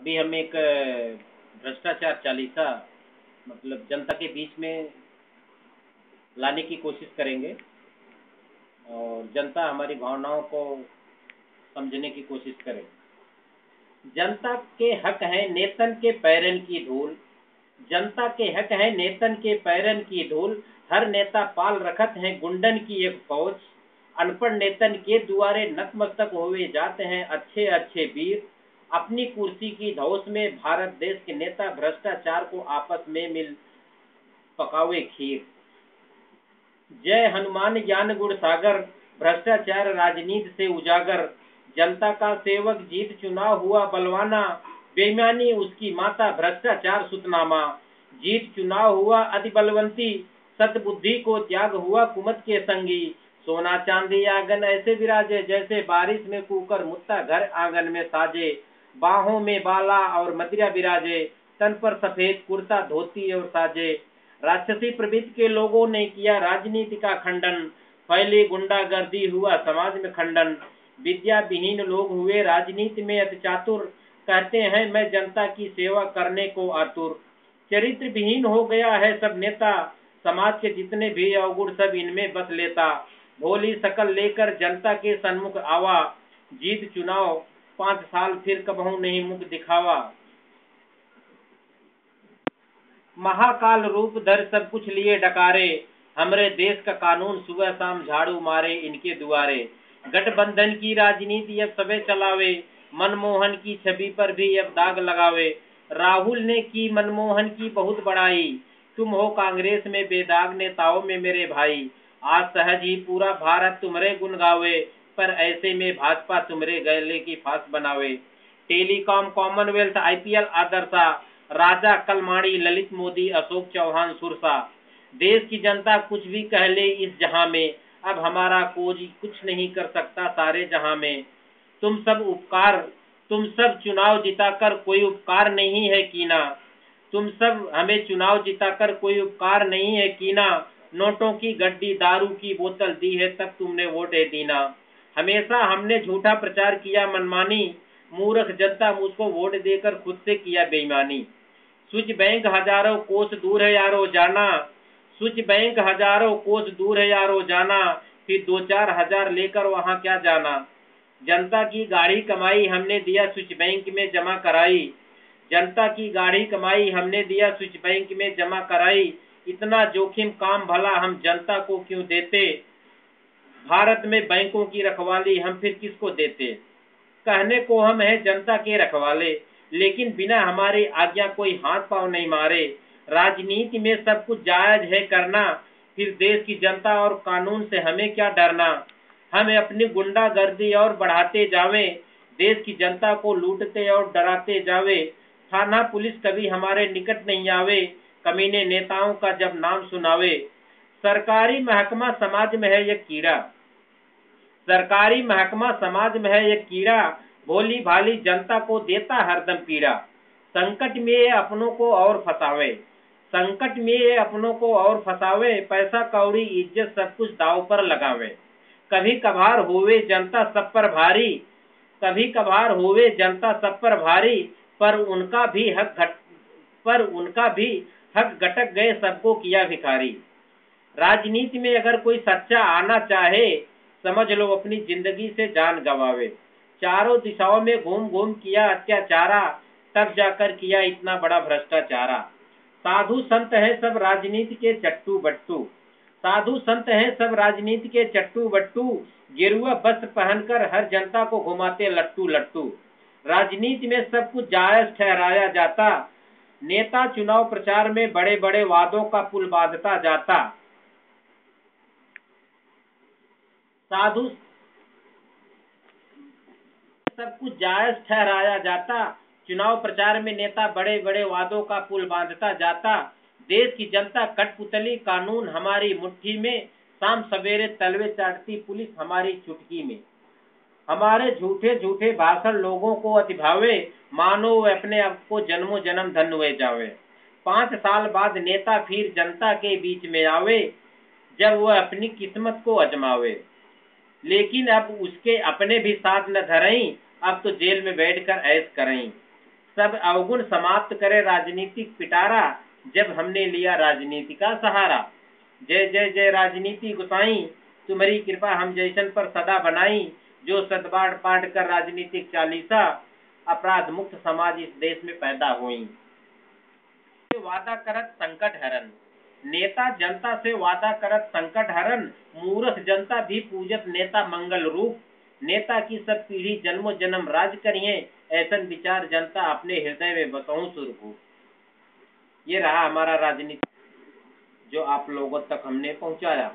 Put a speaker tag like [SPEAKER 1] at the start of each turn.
[SPEAKER 1] अभी हम एक भ्रष्टाचार चालीसा मतलब जनता के बीच में लाने की कोशिश करेंगे और जनता हमारी भावनाओं को समझने की कोशिश करे। जनता के हक है नेतन के पैरन की धूल, जनता के हक है नेतन के पैरन की धूल, हर नेता पाल रखत है गुंडन की एक फौज, अनपढ़ नेतन के दुआरे नतमस्तक होवे जाते हैं अच्छे अच्छे वीर, अपनी कुर्सी की धौस में भारत देश के नेता भ्रष्टाचार को आपस में मिल पकावे खीर। जय हनुमान ज्ञान गुण सागर, भ्रष्टाचार राजनीति से उजागर, जनता का सेवक जीत चुनाव हुआ बलवाना, बेईमानी उसकी माता भ्रष्टाचार सुतनामा, जीत चुनाव हुआ अति बलवंती, सतबुद्धि को त्याग हुआ कुमत के संगी, सोना चांदी आंगन ऐसे विराजे जैसे बारिश में कूकर मुत्ता घर आंगन में साजे, बाहों में बाला और मदिरा विराजे, तन पर सफेद कुर्ता धोती और साजे। राक्षसी प्रवृत्ति के लोगों ने किया राजनीति का खंडन, फैली गुंडागर्दी हुआ समाज में खंडन, विद्या विहीन लोग हुए राजनीति में अति चातुर, कहते हैं मैं जनता की सेवा करने को आतुर, चरित्र विहीन हो गया है सब नेता, समाज के जितने भी अवगुण सब इनमें बस लेता, भोली शकल लेकर जनता के सन्मुख आवा, जीत चुनाव 5 साल फिर कबहू नहीं मुख दिखावा। महाकाल रूप धर सब कुछ लिए डकारे, हमरे देश का कानून सुबह शाम झाड़ू मारे इनके दुआरे, गठबंधन की राजनीति अब सबे चलावे, मनमोहन की छवि पर भी अब दाग लगावे, राहुल ने की मनमोहन की बहुत बड़ाई, तुम हो कांग्रेस में बेदाग नेताओं में मेरे भाई, आज सहज ही पूरा भारत तुम्हारे गुण गावे, पर ऐसे में भाजपा तुम्हारे गले की फांस बनावे। टेलीकॉम कॉमनवेल्थ आईपीएल आदर्शा, राजा कलमाड़ी ललित मोदी अशोक चौहान सुरसा, देश की जनता कुछ भी कह ले इस जहां में, अब हमारा कोई कुछ नहीं कर सकता सारे जहां में, तुम सब चुनाव जिताकर कोई उपकार नहीं है कीना, तुम सब हमें चुनाव जिताकर कोई उपकार नहीं है कीना, नोटों की गड्डी दारू की बोतल दी है तब तुमने वोट दीना, हमेशा हमने झूठा प्रचार किया मनमानी, मूर्ख जनता मुझको वोट देकर खुद से किया बेईमानी, स्विच बैंक हजारों कोस दूर है यारो जाना, स्विच बैंक हजारों कोस दूर है यारो जाना, फिर 2-4 हजार लेकर वहां क्या जाना, जनता की गाढ़ी कमाई हमने दिया स्विच बैंक में जमा कराई, जनता की गाढ़ी कमाई हमने दिया स्विच बैंक में जमा कराई, इतना जोखिम काम भला हम जनता को क्यों देते, भारत में बैंकों की रखवाली हम फिर किसको देते, कहने को हम हैं जनता के रखवाले, लेकिन बिना हमारी आज्ञा कोई हाथ पांव नहीं मारे, राजनीति में सब कुछ जायज है करना, फिर देश की जनता और कानून से हमें क्या डरना, हम अपनी गुंडागर्दी और बढ़ाते जावे, देश की जनता को लूटते और डराते जावे, थाना पुलिस कभी हमारे निकट नहीं आवे, कमीने नेताओं का जब नाम सुनावे, सरकारी महकमा समाज में है एक कीड़ा, सरकारी महकमा समाज में है एक कीड़ा, भोली भाली जनता को देता हरदम पीड़ा, संकट में ये अपनों को और फंसावे, संकट में ये अपनों को और फंसावे, पैसा कौड़ी इज्जत सब कुछ दाव पर लगावे, कभी कभार होवे जनता सब पर भारी, कभी कभार होवे जनता सब पर भारी, पर उनका भी हक गटक गए सबको किया भिखारी, राजनीति में अगर कोई सच्चा आना चाहे, समझ लो अपनी जिंदगी से जान गंवावे, चारों दिशाओं में घूम घूम किया अत्याचारा, तब जाकर किया इतना बड़ा भ्रष्टाचारा, साधु संत है सब राजनीति के चट्टू बट्टू, साधु संत हैं सब राजनीति के चट्टू बट्टू, गेरुआ वस्त्र पहनकर हर जनता को घुमाते लट्टू लट्टू, राजनीति में सब कुछ जायज ठहराया जाता, नेता चुनाव प्रचार में बड़े बड़े वादों का पुल बांधता जाता, साधु सब कुछ जायज ठहराया जाता, चुनाव प्रचार में नेता बड़े बड़े वादों का पुल बांधता जाता, देश की जनता कठपुतली कानून हमारी मुट्ठी में, शाम सवेरे तलवे चाटती पुलिस हमारी चुटकी में, हमारे झूठे झूठे भाषण लोगों को अति भावे, मानो वे अपने आप को जन्मों जन्म धन्य हुए जावे, 5 साल बाद नेता फिर जनता के बीच में आवे, जब वह अपनी किस्मत को अजमावे, लेकिन अब उसके अपने भी साथ न धरई, अब तो जेल में बैठकर ऐश करई, सब अवगुण समाप्त करे राजनीतिक पिटारा, जब हमने लिया राजनीति का सहारा। जय जय जय राजनीति गुसाई, तुम्हारी कृपा हम जैसन पर सदा बनाई। जो सदबाड़ पाठ कर राजनीतिक चालीसा, अपराध मुक्त समाज इस देश में पैदा हुई। वादा करत संकट हरन, नेता जनता से वादा करत संकट हरन। मूर्ख जनता भी पूजत नेता मंगल रूप। नेता की सब पीढ़ी जन्मों जन्म राज करिए, ऐसन विचार जनता अपने हृदय में बसऊं सुरभू। ये रहा हमारा राजनीति जो आप लोगों तक हमने पहुंचाया।